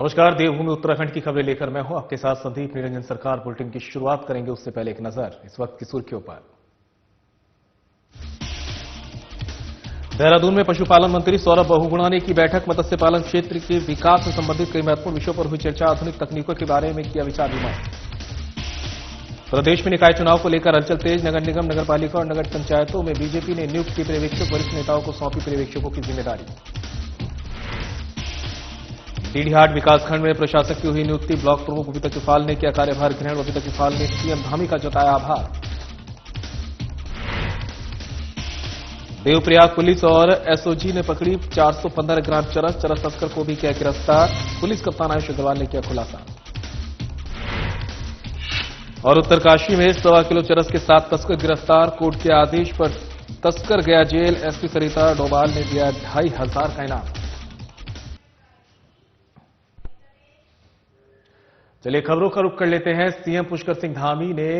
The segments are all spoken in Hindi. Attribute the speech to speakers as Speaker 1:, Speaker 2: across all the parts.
Speaker 1: नमस्कार, देवभूमि उत्तराखंड की खबरें लेकर मैं हूं आपके साथ संदीप निरंजन सरकार। बुलेटिन की शुरुआत करेंगे उससे पहले एक नजर इस वक्त की सुर्खियों पर। देहरादून में पशुपालन मंत्री सौरभ बहुगुणा ने की बैठक। मत्स्य पालन क्षेत्र के विकास से संबंधित कई महत्वपूर्ण विषयों पर हुई चर्चा। आधुनिक तकनीकों के बारे में किया विचार विमर्श। प्रदेश में निकाय चुनाव को लेकर हलचल तेज। नगर निगम, नगरपालिका और नगर पंचायतों में बीजेपी ने नियुक्त की पर्यवेक्षक। वरिष्ठ नेताओं को सौंपी पर्यवेक्षकों की जिम्मेदारी। डीडीहाट विकासखंड में प्रशासक की हुई नियुक्ति। ब्लॉक प्रमुख बबीता चुफाल ने किया कार्यभार ग्रहण। बबीता चुफाल ने सीएम धामी का जताया आभार। देवप्रयाग पुलिस और एसओजी ने पकड़ी 415 ग्राम चरस। चरस तस्कर को भी किया गिरफ्तार। पुलिस कप्तान आयुष अग्रवाल ने किया खुलासा। और उत्तरकाशी में 1.25 किलो चरस के 7 तस्कर गिरफ्तार। कोर्ट के आदेश पर तस्कर गया जेल। एसपी सरिता डोभाल ने दिया 2500 का इनाम। चलिए खबरों का रुख कर लेते हैं। सीएम पुष्कर सिंह धामी ने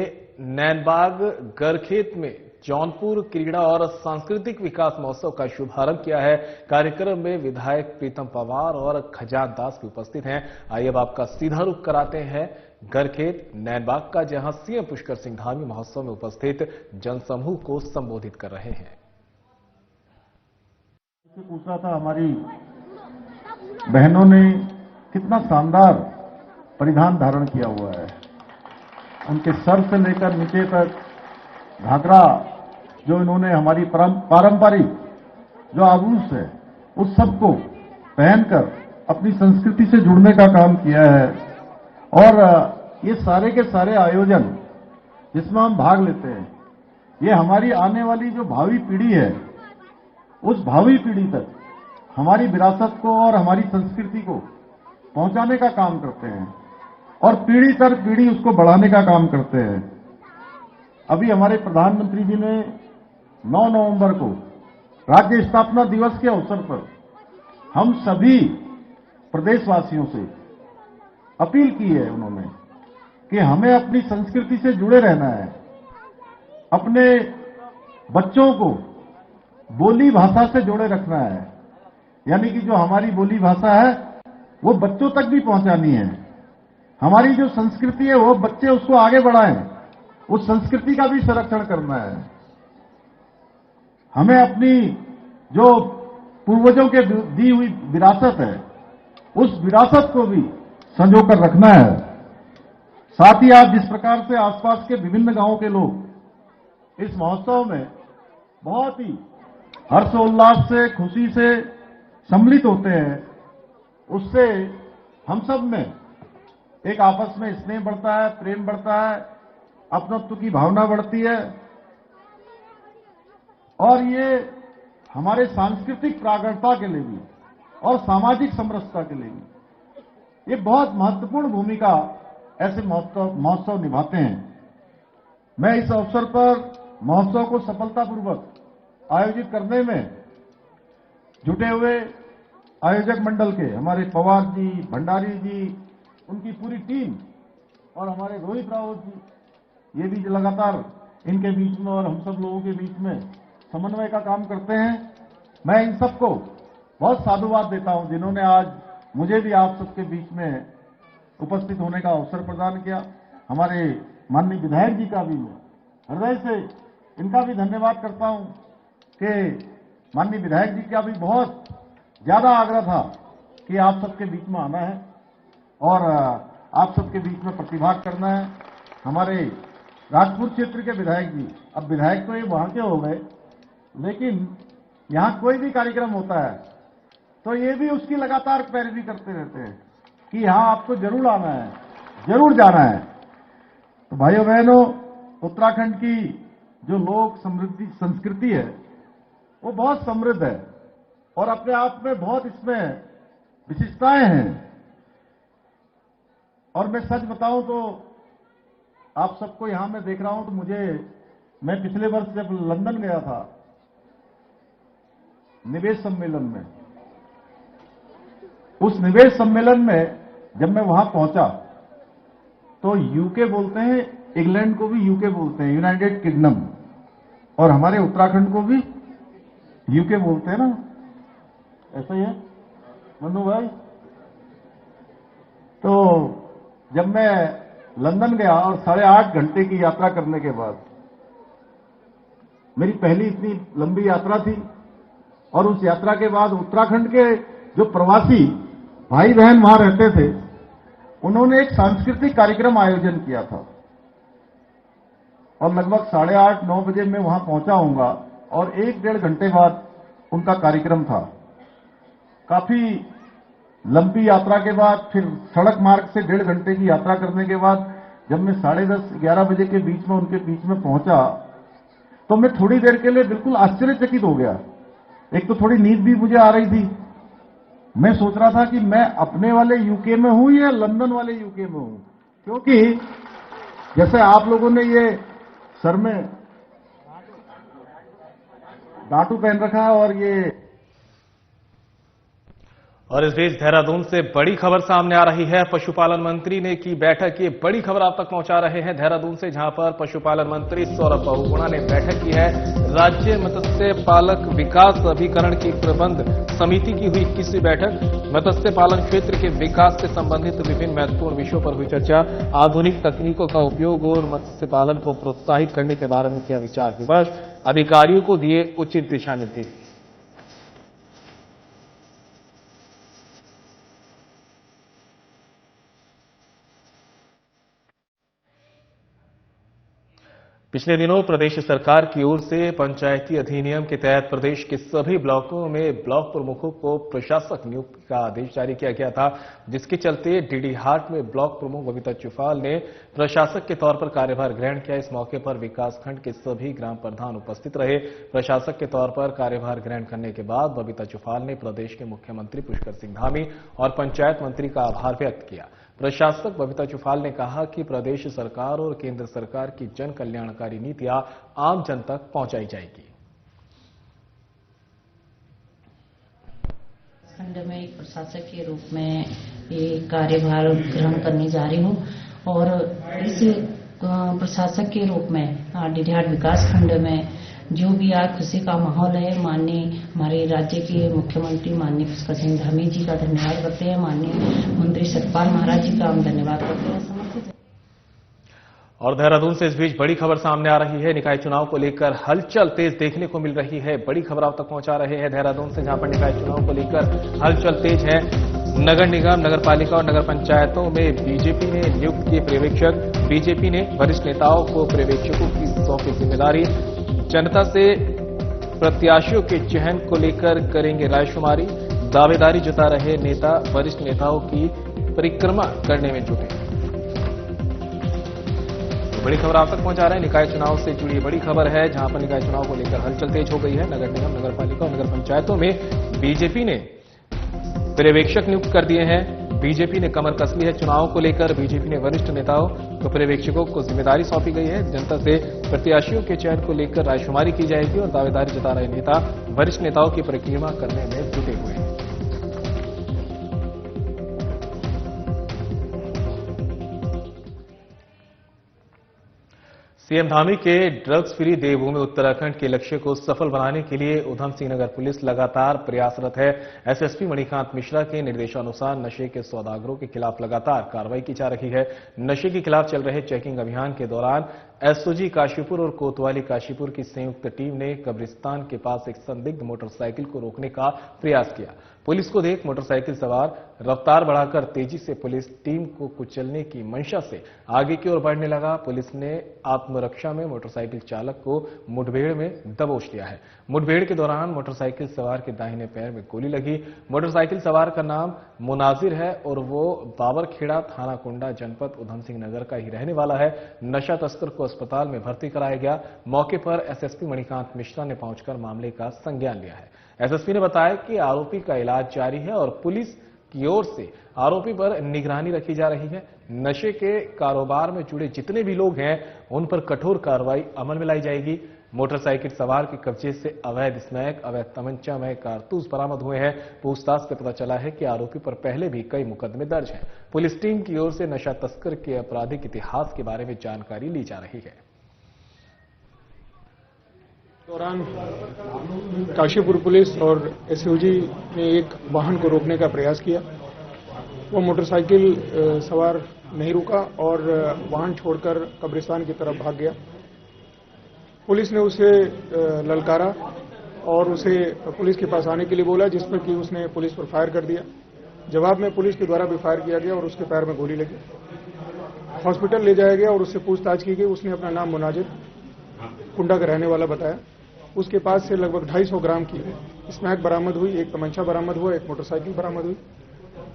Speaker 1: नैनबाग गरखेत में जौनपुर क्रीड़ा और सांस्कृतिक विकास महोत्सव का शुभारंभ किया है। कार्यक्रम में विधायक प्रीतम पवार और खजान दास भी उपस्थित हैं। आइए अब आपका सीधा रुख कराते हैं गरखेत नैनबाग का, जहां सीएम पुष्कर सिंह धामी महोत्सव में उपस्थित जनसमूह को संबोधित कर रहे हैं।
Speaker 2: पूछा था हमारी बहनों ने कितना शानदार परिधान धारण किया हुआ है। उनके सर से लेकर नीचे तक घाघरा, जो इन्होंने हमारी पारंपरिक जो आभूष है उस सबको पहनकर अपनी संस्कृति से जुड़ने का काम किया है। और ये सारे के सारे आयोजन जिसमें हम भाग लेते हैं, ये हमारी आने वाली जो भावी पीढ़ी है, उस भावी पीढ़ी तक हमारी विरासत को और हमारी संस्कृति को पहुंचाने का काम करते हैं और पीढ़ी दर पीढ़ी उसको बढ़ाने का काम करते हैं। अभी हमारे प्रधानमंत्री जी ने 9 नवंबर को राज्य स्थापना दिवस के अवसर पर हम सभी प्रदेशवासियों से अपील की है उन्होंने कि हमें अपनी संस्कृति से जुड़े रहना है। अपने बच्चों को बोली भाषा से जोड़े रखना है, यानी कि जो हमारी बोली भाषा है वो बच्चों तक भी पहुंचानी है। हमारी जो संस्कृति है वो बच्चे उसको आगे बढ़ाएं, उस संस्कृति का भी संरक्षण करना है। हमें अपनी जो पूर्वजों के दी हुई विरासत है, उस विरासत को भी संजोकर रखना है। साथ ही आज जिस प्रकार से आसपास के विभिन्न गांवों के लोग इस महोत्सव में बहुत ही हर्षोल्लास से, खुशी से सम्मिलित होते हैं, उससे हम सब में एक आपस में स्नेह बढ़ता है, प्रेम बढ़ता है, अपनत्व की भावना बढ़ती है और ये हमारे सांस्कृतिक प्रागढ़ता के लिए भी और सामाजिक समरसता के लिए भी ये बहुत महत्वपूर्ण भूमिका ऐसे महोत्सव निभाते हैं। मैं इस अवसर पर महोत्सव को सफलतापूर्वक आयोजित करने में जुटे हुए आयोजक मंडल के हमारे पवार जी, भंडारी जी, उनकी पूरी टीम और हमारे रोहित रावत जी, ये भी लगातार इनके बीच में और हम सब लोगों के बीच में समन्वय का काम करते हैं। मैं इन सबको बहुत साधुवाद देता हूं जिन्होंने आज मुझे भी आप सबके बीच में उपस्थित होने का अवसर प्रदान किया। हमारे माननीय विधायक जी का भी मैं हृदय से इनका भी धन्यवाद करता हूं कि माननीय विधायक जी का भी बहुत ज्यादा आग्रह था कि आप सबके बीच में आना है और आप सबके बीच में प्रतिभाग करना है। हमारे राजपुर क्षेत्र के विधायक जी, अब विधायक तो ये वहां के हो गए, लेकिन यहां कोई भी कार्यक्रम होता है तो ये भी उसकी लगातार पैरवी करते रहते हैं कि यहां आपको जरूर आना है, जरूर जाना है। तो भाइयों बहनों, उत्तराखंड की जो लोक समृद्धि संस्कृति है वो बहुत समृद्ध है और अपने आप में बहुत इसमें विशिष्टताएं हैं। और मैं सच बताऊं तो आप सबको यहां मैं देख रहा हूं तो मैं पिछले वर्ष जब लंदन गया था निवेश सम्मेलन में, उस निवेश सम्मेलन में जब मैं वहां पहुंचा तो यूके बोलते हैं, इंग्लैंड को भी यूके बोलते हैं, यूनाइटेड किंगडम, और हमारे उत्तराखंड को भी यूके बोलते हैं ना, ऐसा ही है मन्नू भाई। तो जब मैं लंदन गया और 8.5 घंटे की यात्रा करने के बाद, मेरी पहली इतनी लंबी यात्रा थी, और उस यात्रा के बाद उत्तराखंड के जो प्रवासी भाई बहन वहां रहते थे, उन्होंने एक सांस्कृतिक कार्यक्रम आयोजन किया था, और लगभग 8:30-9 बजे मैं वहां पहुंचा हूंगा, और 1-1.5 घंटे बाद उनका कार्यक्रम था। काफी लंबी यात्रा के बाद, फिर सड़क मार्ग से 1.5 घंटे की यात्रा करने के बाद जब मैं 10:30-11 बजे के बीच में उनके बीच में पहुंचा, तो मैं थोड़ी देर के लिए बिल्कुल आश्चर्यचकित हो गया। एक तो थोड़ी नींद भी मुझे आ रही थी। मैं सोच रहा था कि मैं अपने वाले यूके में हूं या लंदन वाले यूके में हूं, क्योंकि जैसे आप लोगों ने ये सर में गांठू पहन रखा है,
Speaker 1: और इस बीच देहरादून से बड़ी खबर सामने आ रही है। पशुपालन मंत्री ने की बैठक, ये बड़ी खबर आप तक पहुंचा रहे हैं देहरादून से, जहां पर पशुपालन मंत्री सौरभ बहुगुणा ने बैठक की है। राज्य मत्स्य पालक विकास अभिकरण की प्रबंध समिति की हुई 21वीं बैठक। मत्स्य पालन क्षेत्र के विकास से संबंधित विभिन्न महत्वपूर्ण विषयों पर हुई चर्चा। आधुनिक तकनीकों का उपयोग और मत्स्य पालन को प्रोत्साहित करने के बारे में किया विचार विमर्श। अधिकारियों को दिए उचित दिशा निर्देश। पिछले दिनों प्रदेश सरकार की ओर से पंचायती अधिनियम के तहत प्रदेश के सभी ब्लॉकों में ब्लॉक प्रमुखों को प्रशासक नियुक्ति का आदेश जारी किया गया था, जिसके चलते डीडी हाट में ब्लॉक प्रमुख बबीता चुफाल ने प्रशासक के तौर पर कार्यभार ग्रहण किया। इस मौके पर विकासखंड के सभी ग्राम प्रधान उपस्थित रहे। प्रशासक के तौर पर कार्यभार ग्रहण करने के बाद बबीता चुफाल ने प्रदेश के मुख्यमंत्री पुष्कर सिंह धामी और पंचायत मंत्री का आभार व्यक्त किया। प्रशासक बबीता चुफाल ने कहा कि प्रदेश सरकार और केंद्र सरकार की जन कल्याणकारी नीतियां आम जन तक पहुंचाई जाएगी।
Speaker 3: खंड में एक प्रशासक के रूप में ये कार्यभार ग्रहण करने जा रही हूं, और इस प्रशासक के रूप में डीडीहाट विकास खंड में जो भी आज खुशी का माहौल है, माननीय हमारे राज्य के मुख्यमंत्री माननीय पुष्कर सिंह धामी जी का धन्यवाद करते हैं, माननीय मंत्री सतपाल महाराज जी का हम धन्यवाद करते हैं।
Speaker 1: और देहरादून से इस बीच बड़ी खबर सामने आ रही है। निकाय चुनाव को लेकर हलचल तेज देखने को मिल रही है। बड़ी खबर आप तक पहुंचा रहे हैं देहरादून से, जहां पर निकाय चुनाव को लेकर हलचल तेज है। नगर निगम, नगर पालिका और नगर पंचायतों में बीजेपी ने नियुक्त किए पर्यवेक्षक। बीजेपी ने वरिष्ठ नेताओं को पर्यवेक्षकों की सौंपी जिम्मेदारी। जनता से प्रत्याशियों के चयन को लेकर करेंगे रायशुमारी। दावेदारी जता रहे नेता वरिष्ठ नेताओं की परिक्रमा करने में जुटे। तो बड़ी खबर आप तक पहुंचा रहे हैं। निकाय चुनाव से जुड़ी बड़ी खबर है, जहां पर निकाय चुनाव को लेकर हलचल तेज हो गई है। नगर निगम, नगर पालिका और नगर पंचायतों में बीजेपी ने पर्यवेक्षक नियुक्त कर दिए हैं। बीजेपी ने कमर कस ली है चुनाव को लेकर। बीजेपी ने वरिष्ठ नेताओं तो पर्यवेक्षकों को जिम्मेदारी सौंपी गई है। जनता से प्रत्याशियों के चयन को लेकर रायशुमारी की जाएगी, और दावेदारी जता रहे नेता वरिष्ठ नेताओं की परिक्रमा करने में जुटे हुए हैं। सीएम धामी के ड्रग्स फ्री देवभूमि उत्तराखंड के लक्ष्य को सफल बनाने के लिए उधम सिंह नगर पुलिस लगातार प्रयासरत है। एसएसपी मणिकांत मिश्रा के निर्देशानुसार नशे के सौदागरों के खिलाफ लगातार कार्रवाई की जा रही है। नशे के खिलाफ चल रहे चेकिंग अभियान के दौरान एसओजी काशीपुर और कोतवाली काशीपुर की संयुक्त टीम ने कब्रिस्तान के पास एक संदिग्ध मोटरसाइकिल को रोकने का प्रयास किया। पुलिस को देख मोटरसाइकिल सवार रफ्तार बढ़ाकर तेजी से पुलिस टीम को कुचलने की मंशा से आगे की ओर बढ़ने लगा। पुलिस ने आत्मरक्षा में मोटरसाइकिल चालक को मुठभेड़ में दबोच लिया है। मुठभेड़ के दौरान मोटरसाइकिल सवार के दाहिने पैर में गोली लगी। मोटरसाइकिल सवार का नाम मुनाजिर है और वो बाबरखेड़ा, थाना कुंडा, जनपद उधम सिंह नगर का ही रहने वाला है। नशा तस्कर को अस्पताल में भर्ती कराया गया। मौके पर एसएसपी मणिकांत मिश्रा ने पहुंचकर मामले का संज्ञान लिया है। एसएसपी ने बताया कि आरोपी का इलाज जारी है और पुलिस की ओर से आरोपी पर निगरानी रखी जा रही है। नशे के कारोबार में जुड़े जितने भी लोग हैं उन पर कठोर कार्रवाई अमल में लाई जाएगी। मोटरसाइकिल सवार के कब्जे से अवैध स्मैक, अवैध तमंचा में कारतूस बरामद हुए हैं। पूछताछ से पता चला है कि आरोपी पर पहले भी कई मुकदमे दर्ज हैं। पुलिस टीम की ओर से नशा तस्कर के आपराधिक इतिहास के बारे में जानकारी ली जा रही है।
Speaker 4: दौरान काशीपुर पुलिस और एसओजी ने एक वाहन को रोकने का प्रयास किया। वो मोटरसाइकिल सवार नहीं रुका और वाहन छोड़कर कब्रिस्तान की तरफ भाग गया। पुलिस ने उसे ललकारा और उसे पुलिस के पास आने के लिए बोला, जिस पर कि उसने पुलिस पर फायर कर दिया। जवाब में पुलिस के द्वारा भी फायर किया गया और उसके पैर में गोली लगी। हॉस्पिटल ले जाया गया और उससे पूछताछ की गई। उसने अपना नाम मुनाजिर कुंडा का रहने वाला बताया। उसके पास से लगभग 250 ग्राम की स्मैक बरामद हुई, एक तमंचा बरामद हुआ, एक मोटरसाइकिल बरामद हुई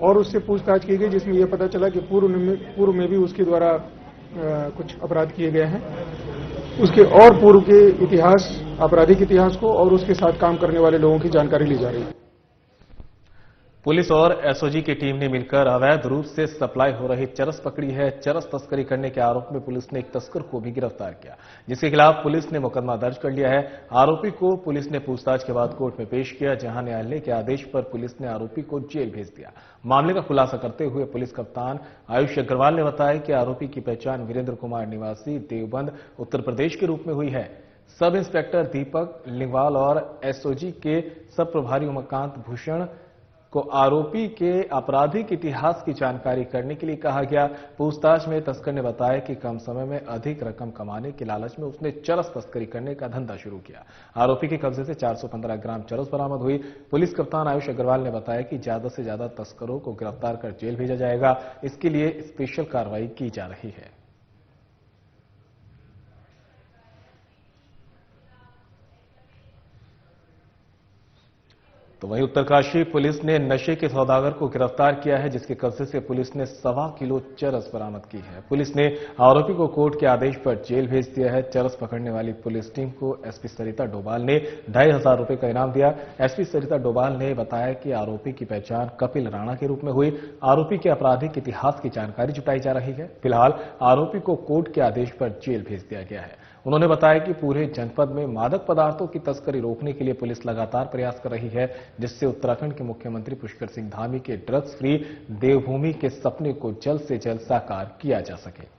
Speaker 4: और उससे पूछताछ की गई, जिसमें यह पता चला कि पूर्व में भी उसके द्वारा कुछ अपराध किए गए हैं। उसके और पूर्व के इतिहास, आपराधिक इतिहास को और उसके साथ काम करने वाले लोगों की जानकारी ली जा रही है।
Speaker 1: पुलिस और एसओजी की टीम ने मिलकर अवैध रूप से सप्लाई हो रही चरस पकड़ी है। चरस तस्करी करने के आरोप में पुलिस ने एक तस्कर को भी गिरफ्तार किया, जिसके खिलाफ पुलिस ने मुकदमा दर्ज कर लिया है। आरोपी को पुलिस ने पूछताछ के बाद कोर्ट में पेश किया, जहां न्यायालय के आदेश पर पुलिस ने आरोपी को जेल भेज दिया। मामले का खुलासा करते हुए पुलिस कप्तान आयुष अग्रवाल ने बताया कि आरोपी की पहचान वीरेंद्र कुमार निवासी देवबंद उत्तर प्रदेश के रूप में हुई है। सब इंस्पेक्टर दीपक लिंगवाल और एसओजी के सब प्रभारी उमाकांत भूषण को आरोपी के आपराधिक इतिहास की जानकारी करने के लिए कहा गया। पूछताछ में तस्कर ने बताया कि कम समय में अधिक रकम कमाने के लालच में उसने चरस तस्करी करने का धंधा शुरू किया। आरोपी के कब्जे से 415 ग्राम चरस बरामद हुई। पुलिस कप्तान आयुष अग्रवाल ने बताया कि ज्यादा से ज्यादा तस्करों को गिरफ्तार कर जेल भेजा जाएगा। इसके लिए स्पेशल कार्रवाई की जा रही है। तो वहीं उत्तरकाशी पुलिस ने नशे के सौदागर को गिरफ्तार किया है, जिसके कब्जे से पुलिस ने 1.25 किलो चरस बरामद की है। पुलिस ने आरोपी को कोर्ट के आदेश पर जेल भेज दिया है। चरस पकड़ने वाली पुलिस टीम को एसपी सरिता डोभाल ने 2,500 रुपए का इनाम दिया। एसपी सरिता डोभाल ने बताया कि आरोपी की पहचान कपिल राणा के रूप में हुई। आरोपी के आपराधिक इतिहास की जानकारी जुटाई जा रही है। फिलहाल आरोपी को कोर्ट के आदेश पर जेल भेज दिया गया है। उन्होंने बताया कि पूरे जनपद में मादक पदार्थों की तस्करी रोकने के लिए पुलिस लगातार प्रयास कर रही है, जिससे उत्तराखंड के मुख्यमंत्री पुष्कर सिंह धामी के ड्रग्स फ्री देवभूमि के सपने को जल्द से जल्द साकार किया जा सके।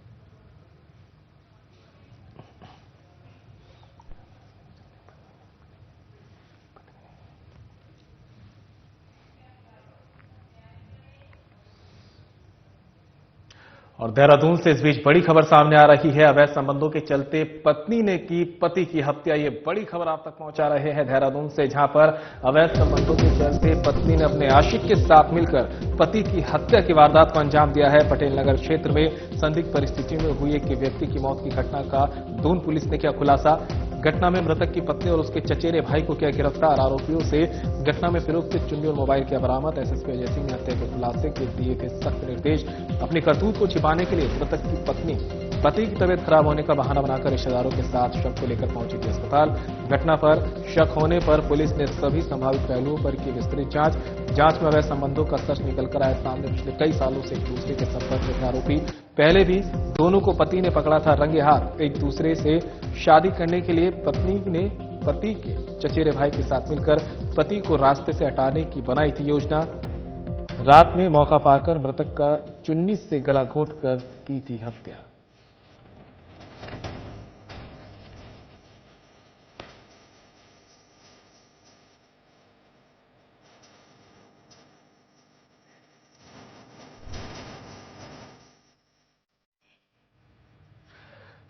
Speaker 1: और देहरादून से इस बीच बड़ी खबर सामने आ रही है। अवैध संबंधों के चलते पत्नी ने की पति की हत्या। ये बड़ी खबर आप तक पहुंचा रहे हैं देहरादून से, जहां पर अवैध संबंधों के चलते पत्नी ने अपने आशिक के साथ मिलकर पति की हत्या की वारदात को अंजाम दिया है। पटेल नगर क्षेत्र में संदिग्ध परिस्थिति में हुई एक व्यक्ति की मौत की घटना का दून पुलिस ने किया खुलासा। घटना में मृतक की पत्नी और उसके चचेरे भाई को किया गिरफ्तार। आरोपियों से घटना में फिरोख्त चुन्नी और मोबाइल किया बरामद। एसएसपी अजय सिंह ने हत्या के खुलासे के दिए थे सख्त निर्देश। अपनी करतूत को छिपाने के लिए मृतक की पत्नी पति की तबीयत खराब होने का बहाना बनाकर रिश्तेदारों के साथ शव को लेकर पहुंची थी अस्पताल। घटना पर शक होने पर पुलिस ने सभी संभावित पहलुओं पर की विस्तृत जांच में अवैध संबंधों का सच निकल कर आया सामने। पिछले कई सालों से एक दूसरे के संपर्क में थे आरोपी। पहले भी दोनों को पति ने पकड़ा था रंगे हाथ। एक दूसरे से शादी करने के लिए पत्नी ने पति के चचेरे भाई के साथ मिलकर पति को रास्ते से हटाने की बनाई थी योजना। रात में मौका पाकर मृतक का चुन्नी से गला घोंटकर की थी हत्या।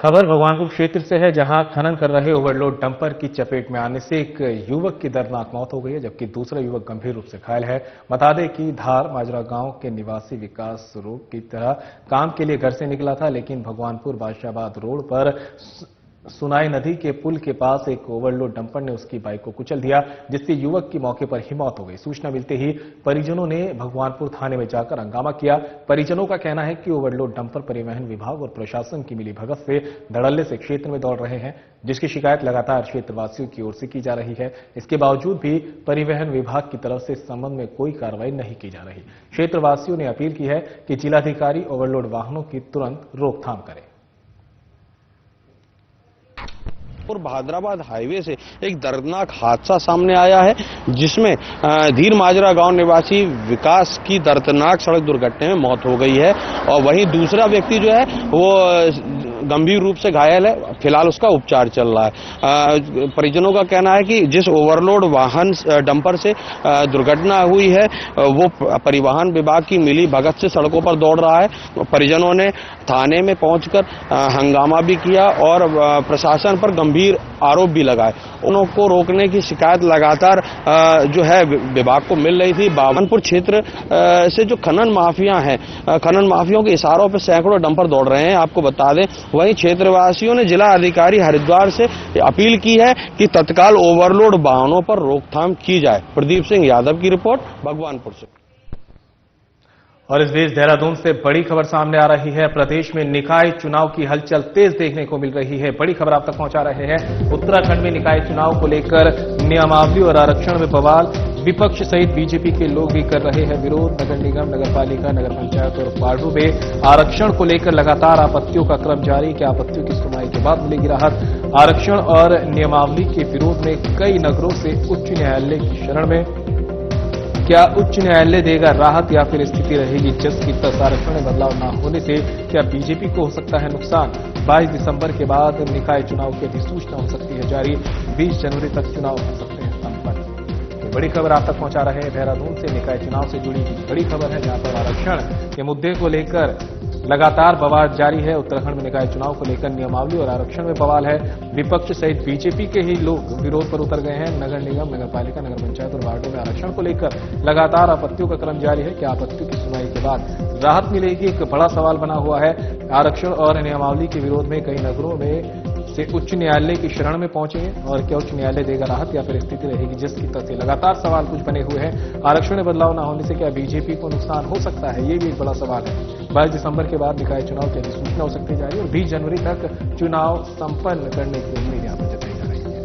Speaker 1: खबर भगवानपुर क्षेत्र से है, जहां खनन कर रहे ओवरलोड डंपर की चपेट में आने से एक युवक की दर्दनाक मौत हो गई है, जबकि दूसरा युवक गंभीर रूप से घायल है। बता दें कि धार माजरा गांव के निवासी विकास रोग की तरह काम के लिए घर से निकला था, लेकिन भगवानपुर बादशाहबाद रोड पर सुनाई नदी के पुल के पास एक ओवरलोड डंपर ने उसकी बाइक को कुचल दिया, जिससे युवक की मौके पर ही मौत हो गई। सूचना मिलते ही परिजनों ने भगवानपुर थाने में जाकर हंगामा किया। परिजनों का कहना है कि ओवरलोड डंपर परिवहन विभाग और प्रशासन की मिलीभगत से धड़ल्ले से क्षेत्र में दौड़ रहे हैं, जिसकी शिकायत लगातार क्षेत्रवासियों की ओर से की जा रही है। इसके बावजूद भी परिवहन विभाग की तरफ से इस संबंध में कोई कार्रवाई नहीं की जा रही। क्षेत्रवासियों ने अपील की है कि जिलाधिकारी ओवरलोड वाहनों की तुरंत रोकथाम करें।
Speaker 5: और भादराबाद हाईवे से एक दर्दनाक हादसा सामने आया है, जिसमें धीर माजरा गांव निवासी विकास की दर्दनाक सड़क दुर्घटना में मौत हो गई है और वहीं दूसरा व्यक्ति जो है वो गंभीर रूप से घायल है, फिलहाल उसका उपचार चल रहा है। परिजनों का कहना है कि जिस ओवरलोड वाहन डंपर से दुर्घटना हुई है वो परिवहन विभाग की मिली भगत से सड़कों पर दौड़ रहा है। परिजनों ने थाने में पहुंचकर हंगामा भी किया और प्रशासन पर गंभीर आरोप भी लगाए। उनको रोकने की शिकायत लगातार जो है विभाग को मिल रही थी। बावनपुर क्षेत्र से जो खनन माफिया हैं, खनन माफियों के इशारों पर सैकड़ों डंपर दौड़ रहे हैं, आपको बता दें। वहीं क्षेत्रवासियों ने जिला अधिकारी हरिद्वार से अपील की है कि तत्काल ओवरलोड वाहनों पर रोकथाम की जाए। प्रदीप सिंह यादव की रिपोर्ट, भगवानपुर से।
Speaker 1: और इस बीच देहरादून से बड़ी खबर सामने आ रही है। प्रदेश में निकाय चुनाव की हलचल तेज देखने को मिल रही है। बड़ी खबर आप तक पहुंचा रहे हैं। उत्तराखंड में निकाय चुनाव को लेकर नियमावली और आरक्षण में बवाल। विपक्ष सहित बीजेपी के लोग भी कर रहे हैं विरोध। नगर निगम, नगरपालिका, नगर पंचायत और वार्डों में आरक्षण को लेकर लगातार आपत्तियों का क्रम जारी। क्या आपत्तियों की सुनवाई के बाद मिलेगी राहत? आरक्षण और नियमावली के विरोध में कई नगरों से उच्च न्यायालय की शरण में। क्या उच्च न्यायालय देगा राहत या फिर स्थिति रहेगी जस की तस? आरक्षण में बदलाव न होने से क्या बीजेपी को हो सकता है नुकसान? 22 दिसंबर के बाद निकाय चुनाव की अधिसूचना हो सकती है जारी। 20 जनवरी तक चुनाव हो सकते हैं संपन्न। बड़ी खबर आप तक पहुंचा रहे हैं देहरादून से। निकाय चुनाव से जुड़ी बड़ी खबर है, जहां पर आरक्षण के मुद्दे को लेकर लगातार बवाल जारी है। उत्तराखंड में निकाय चुनाव को लेकर नियमावली और आरक्षण में बवाल है। विपक्ष सहित बीजेपी के ही लोग विरोध पर उतर गए हैं। नगर निगम, नगरपालिका, नगर पंचायत और वार्डों में आरक्षण को लेकर लगातार आपत्तियों का क्रम जारी है। क्या आपत्तियों की सुनवाई के बाद राहत मिलेगी? एक बड़ा सवाल बना हुआ है। आरक्षण और नियमावली के विरोध में कई नगरों में से उच्च न्यायालय की शरण में पहुंचे हैं। और क्या उच्च न्यायालय देगा राहत या फिर स्थिति रहेगी जिसकी तस्वीर? लगातार सवाल कुछ बने हुए हैं। आरक्षण में बदलाव न होने से क्या बीजेपी को नुकसान हो सकता है? ये भी एक बड़ा सवाल है। 22 दिसंबर के बाद निकाय चुनाव की अधिसूचना हो सकती है जारी और 20 जनवरी तक चुनाव संपन्न करने की उम्मीद यहां पर जताई जा रही है।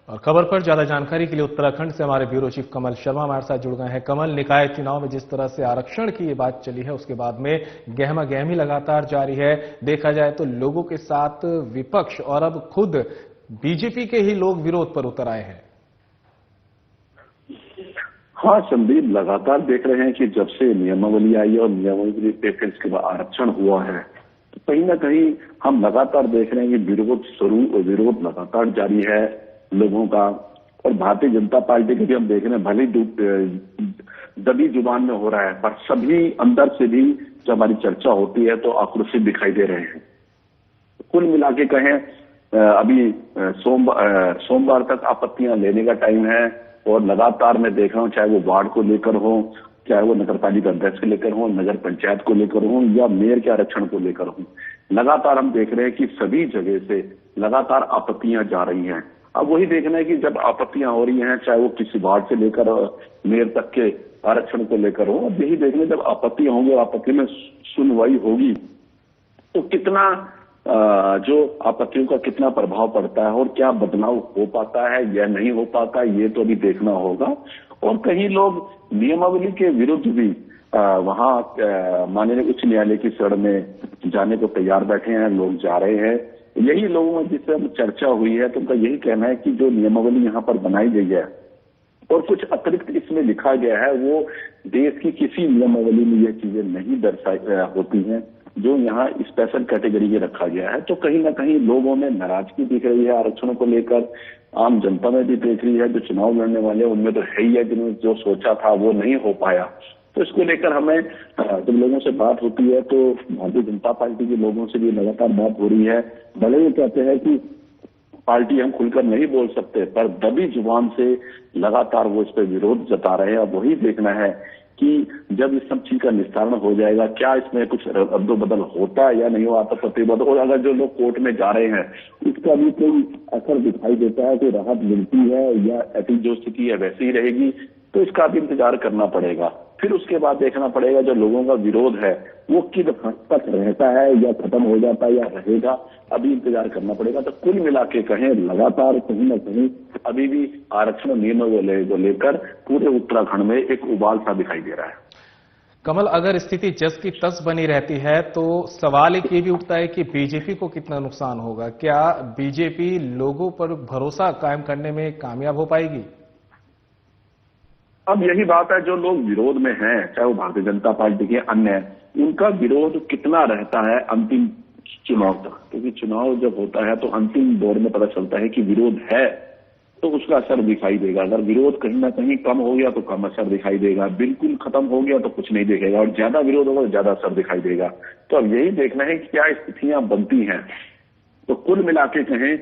Speaker 1: और खबर पर ज्यादा जानकारी के लिए उत्तराखंड से हमारे ब्यूरो चीफ कमल शर्मा हमारे साथ जुड़ गए हैं। कमल, निकाय चुनाव में जिस तरह से आरक्षण की ये बात चली है उसके बाद में गहमा गहमी लगातार जारी है। देखा जाए तो लोगों के साथ विपक्ष और अब खुद बीजेपी के ही लोग विरोध पर उतर आए हैं।
Speaker 6: हाँ संदीप, लगातार देख रहे हैं कि जब से नियमावली आई है और नियमावली पे फिर इसके बाद आरक्षण हुआ है, तो कहीं ना कहीं हम लगातार देख रहे हैं कि विरोध लगातार जारी है लोगों का। और भारतीय जनता पार्टी के भी हम देख रहे हैं, भले दबी जुबान में हो रहा है, पर सभी अंदर से भी जब हमारी चर्चा होती है तो आक्रोशित दिखाई दे रहे हैं। कुल मिला के कहें, अभी सोमवार तक आपत्तियां लेने का टाइम है और लगातार मैं देख रहा हूं, चाहे वो वार्ड को लेकर हो, चाहे वो नगरपालिका अध्यक्ष को लेकर हो, नगर पंचायत को लेकर हो या मेयर के आरक्षण को लेकर हो, लगातार हम देख रहे हैं कि सभी जगह से लगातार आपत्तियां जा रही हैं। अब वही देखना है कि जब आपत्तियां हो रही हैं, चाहे वो किसी वार्ड से लेकर मेयर तक के आरक्षण को लेकर हो, अब यही देखना जब आपत्तियां होंगी, आपत्ति में सुनवाई होगी तो कितना जो आपत्तियों का कितना प्रभाव पड़ता है और क्या बदलाव हो पाता है या नहीं हो पाता है, ये तो अभी देखना होगा। और कई लोग नियमावली के विरुद्ध भी वहां माननीय उच्च न्यायालय की शरण में जाने को तैयार बैठे हैं, लोग जा रहे हैं। यही लोगों में जिससे अब चर्चा हुई है तो उनका यही कहना है कि जो नियमावली यहाँ पर बनाई गई है और कुछ अतिरिक्त इसमें लिखा गया है, वो देश की किसी नियमावली में ये चीजें नहीं दर्शाई होती हैं जो यहाँ स्पेशल कैटेगरी में रखा गया है। तो कहीं ना कहीं लोगों में नाराजगी दिख रही है आरक्षणों को लेकर, आम जनता में भी देख रही है। जो चुनाव लड़ने वाले उनमें तो है ही है, जिन्होंने जो सोचा था वो नहीं हो पाया। तो इसको लेकर हमें जब लोगों से बात होती है तो भारतीय जनता पार्टी के लोगों से भी लगातार बात हो रही है। भले ही कहते हैं कि पार्टी हम खुलकर नहीं बोल सकते, पर दबी जुबान से लगातार वो इस पर विरोध जता रहे हैं। अब वही देखना है कि जब इस सब चीज का निस्तारण हो जाएगा, क्या इसमें कुछ अदल-बदल होता है या नहीं होता प्रतिबद्ध, और अगर जो लोग कोर्ट में जा रहे हैं उसका भी कोई असर दिखाई देता है, कोई राहत मिलती है या ऐसी जो स्थिति है वैसी ही रहेगी, तो इसका भी इंतजार करना पड़ेगा। फिर उसके बाद देखना पड़ेगा जो लोगों का विरोध है वो किस हद तक रहता है या खत्म हो जाता है या रहेगा, अभी इंतजार करना पड़ेगा। तो कुल मिला के कहें, लगातार कहीं न कहीं अभी भी आरक्षण नियमों को लेकर पूरे उत्तराखंड में एक उबाल सा दिखाई दे रहा है।
Speaker 1: कमल, अगर स्थिति जस की तस बनी रहती है तो सवाल एक ये भी उठता है कि बीजेपी को कितना नुकसान होगा। क्या बीजेपी लोगों पर भरोसा कायम करने में कामयाब हो पाएगी?
Speaker 6: अब यही बात है, जो लोग विरोध में हैं, चाहे वो भारतीय जनता पार्टी के अन्य, उनका विरोध कितना रहता है अंतिम चुनाव तक, क्योंकि चुनाव जब होता है तो अंतिम दौर में पता चलता है कि विरोध है तो उसका असर दिखाई देगा। अगर विरोध कहीं ना कहीं कम हो गया तो कम असर दिखाई देगा, बिल्कुल खत्म हो गया तो कुछ नहीं दिखेगा, और ज्यादा विरोध होगा तो ज्यादा असर दिखाई देगा। तो अब यही देखना है कि क्या स्थितियां बनती हैं। तो कुल मिला के कहें,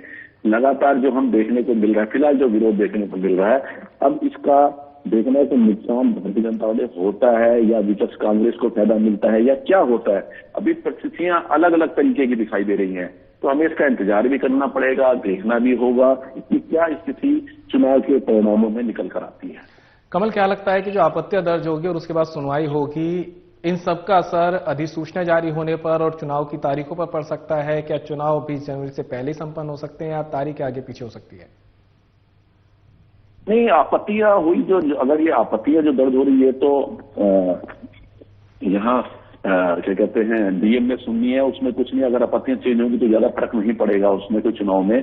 Speaker 6: लगातार जो हम देखने को मिल रहा है, फिलहाल जो विरोध देखने को मिल रहा है, अब इसका देखना है कि नुकसान भारतीय जनता पार्टी होता है या विपक्ष कांग्रेस को फायदा मिलता है या क्या होता है। अभी परिस्थितियां अलग अलग तरीके की दिखाई दे रही हैं, तो हमें इसका इंतजार भी करना पड़ेगा, देखना भी होगा कि क्या स्थिति चुनाव के परिणामों में निकल कर आती है।
Speaker 1: कमल, क्या लगता है कि जो आपत्तियां दर्ज होगी और उसके बाद सुनवाई होगी, इन सबका असर अधिसूचना जारी होने पर और चुनाव की तारीखों पर पड़ सकता है? क्या चुनाव 20 जनवरी से पहले संपन्न हो सकते हैं या तारीख आगे पीछे हो सकती है?
Speaker 6: नहीं, आपत्तियां हुई, जो अगर ये आपत्तियां जो दर्ज हो रही है तो यहाँ क्या कहते हैं, डीएम ने सुननी है, उसमें कुछ नहीं। अगर आपत्तियां चेंज होंगी तो ज्यादा फर्क नहीं पड़ेगा उसमें तो चुनाव में।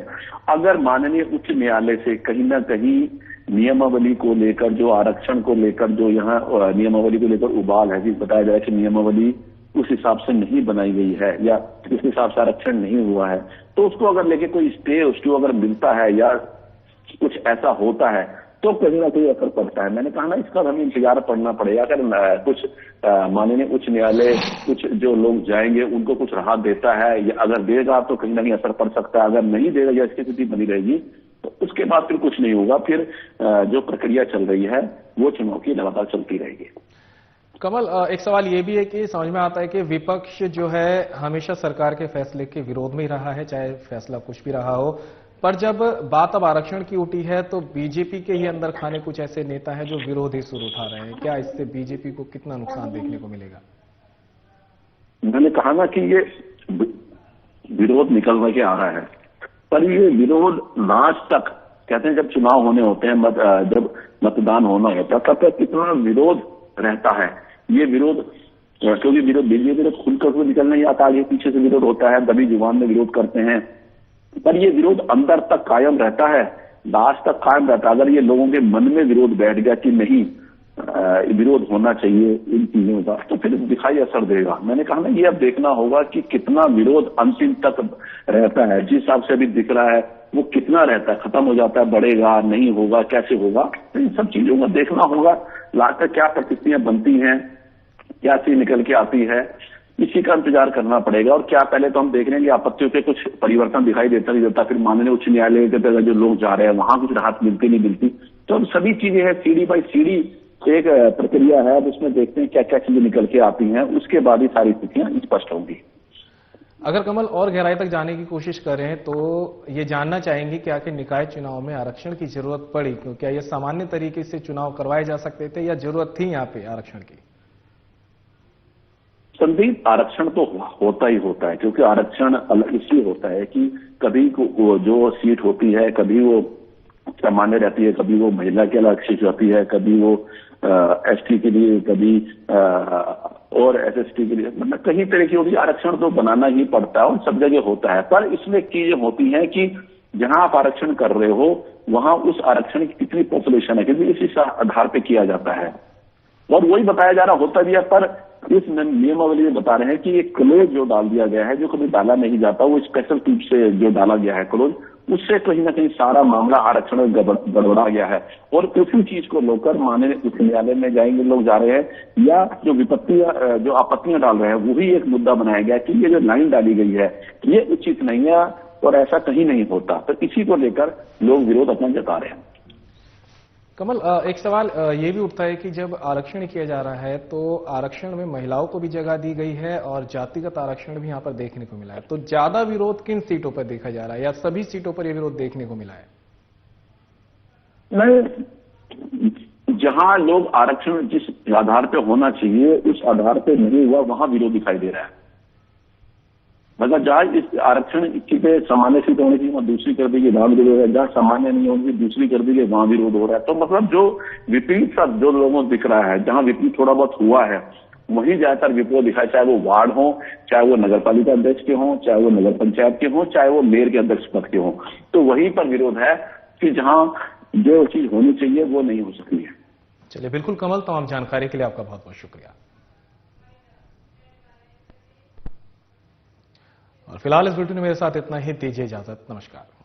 Speaker 6: अगर माननीय उच्च न्यायालय से कहीं ना कहीं नियमावली को लेकर, जो आरक्षण को लेकर, जो यहाँ नियमावली को लेकर उबाल है, जिस बताया जाए कि नियमावली उस हिसाब से नहीं बनाई गई है या जिस हिसाब से आरक्षण नहीं हुआ है, तो उसको अगर लेके कोई स्टे उसको अगर मिलता है या कुछ ऐसा होता है तो कहीं ना कहीं असर पड़ता है। मैंने कहा ना, इसका हमें इंतजार करना पड़ेगा। अगर कुछ माननीय उच्च न्यायालय कुछ जो लोग जाएंगे उनको कुछ राहत देता है या अगर देगा तो कहीं ना कहीं असर पड़ सकता है। अगर नहीं देगा या इसकी स्थिति बनी रहेगी तो उसके बाद फिर कुछ नहीं होगा। फिर जो प्रक्रिया चल रही है वो चुनाव की लगातार चलती रहेगी।
Speaker 1: कमल, एक सवाल ये भी है कि समझ में आता है कि विपक्ष जो है हमेशा सरकार के फैसले के विरोध में ही रहा है, चाहे फैसला कुछ भी रहा हो, पर जब बात अब आरक्षण की उठी है तो बीजेपी के ही अंदर खाने कुछ ऐसे नेता हैं जो विरोध ही सुर उठा रहे हैं। क्या इससे बीजेपी को कितना नुकसान देखने को मिलेगा?
Speaker 6: मैंने कहा ना कि ये विरोध निकल के आ रहा है, पर ये विरोध लास्ट तक, कहते हैं जब चुनाव होने होते हैं, जब मतदान होना होता है, तब तक कितना विरोध रहता है। ये विरोध, क्योंकि विरोध बीजेपी तो खुलकर तो निकलना ही आता, आगे पीछे से विरोध होता है, दबी जुबान में विरोध करते हैं, पर ये विरोध अंदर तक कायम रहता है, लास्ट तक कायम रहता है। अगर ये लोगों के मन में विरोध बैठ गया कि नहीं विरोध होना चाहिए इन चीजों का, तो फिर दिखाई असर देगा। मैंने कहा ना, ये अब देखना होगा कि कितना विरोध अंतिम तक रहता है। जिस हिसाब से अभी दिख रहा है वो कितना रहता है, खत्म हो जाता है, बढ़ेगा, नहीं होगा, कैसे होगा, तो इन सब चीजों का देखना होगा। लास्ट तक क्या परिस्थितियां बनती हैं, क्या चीज निकल के आती है, इसी का इंतजार करना पड़ेगा। और क्या पहले तो हम देख रहे हैं कि आपत्तियों के कुछ परिवर्तन दिखाई देता नहीं देता, फिर माननीय उच्च न्यायालय के तरह जो लोग जा रहे हैं वहां कुछ राहत मिलती नहीं मिलती। तो अब सभी चीजें हैं, सीढ़ी बाई सीढ़ी एक प्रक्रिया है। अब उसमें देखते हैं क्या क्या चीजें निकल के आती हैं, उसके बाद ही सारी स्थितियां स्पष्ट होंगी।
Speaker 1: अगर कमल और गहराई तक जाने की कोशिश करें तो ये जानना चाहेंगे कि आखिर निकाय चुनाव में आरक्षण की जरूरत पड़ी क्यों? क्या ये सामान्य तरीके से चुनाव करवाए जा सकते थे या जरूरत थी यहाँ पे आरक्षण की?
Speaker 6: संदीप, आरक्षण तो होता ही होता है, क्योंकि आरक्षण अलग इसलिए होता है कि कभी वो जो सीट होती है, कभी वो सामान्य रहती है, कभी वो महिला के अलग सीट रहती है, कभी वो एसटी के लिए, कभी और एसएसटी के लिए, मतलब कई तरह की होती है। आरक्षण तो बनाना ही पड़ता है और सब जगह होता है, पर इसमें चीजें होती हैं कि जहां आप आरक्षण कर रहे हो वहां उस आरक्षण की कितनी पॉपुलेशन है, क्योंकि इसी आधार पर किया जाता है और वही बताया जा रहा होता भी है। पर इस नियमावली में बता रहे हैं कि एक क्लोज जो डाल दिया गया है, जो कभी डाला नहीं जाता, वो स्पेशल रूप से जो डाला गया है क्लोज, उससे कहीं ना कहीं सारा मामला आरक्षण गड़बड़ा गया है। और उसी चीज को लेकर माननीय उच्च न्यायालय में जाएंगे लोग जा रहे हैं, या जो विपत्तियां जो आपत्तियां डाल रहे हैं वही एक मुद्दा बनाया गया कि ये जो लाइन डाली गई है ये उचित नहीं है और ऐसा कहीं नहीं होता। तो इसी को लेकर लोग विरोध अपना जता रहे हैं।
Speaker 1: कमल, एक सवाल ये भी उठता है कि जब आरक्षण किया जा रहा है तो आरक्षण में महिलाओं को भी जगह दी गई है और जातिगत आरक्षण भी यहाँ पर देखने को मिला है, तो ज्यादा विरोध किन सीटों पर देखा जा रहा है या सभी सीटों पर यह विरोध देखने को मिला है?
Speaker 6: नहीं, जहां लोग आरक्षण जिस आधार पर होना चाहिए उस आधार पर नहीं हुआ, वहां विरोध दिखाई दे रहा है। मतलब जहां इस आरक्षण की पे सामान्य सीट होनी चाहिए वहां दूसरी कर दी गई, वहां विरोध हो रहा है। जहां सामान्य नहीं होगी दूसरी कर दी गई, वहां विरोध हो रहा है। तो मतलब जो विपरीत सा जो लोगों को दिख रहा है, जहां विपरीत थोड़ा बहुत हुआ है वहीं ज्यादातर विरोध दिखाए, चाहे वो वार्ड हो, चाहे वो नगर पालिका अध्यक्ष के हों, चाहे वो नगर पंचायत के हों, चाहे वो मेयर के अध्यक्ष पद के हों। तो वहीं पर विरोध है कि जहां जो चीज होनी चाहिए वो नहीं हो सकती है।
Speaker 1: चलिए, बिल्कुल कमल, तमाम जानकारी के लिए आपका बहुत बहुत शुक्रिया। और फिलहाल इस बुलेटिन में मेरे साथ इतना ही। दीजिए इजाजत। नमस्कार।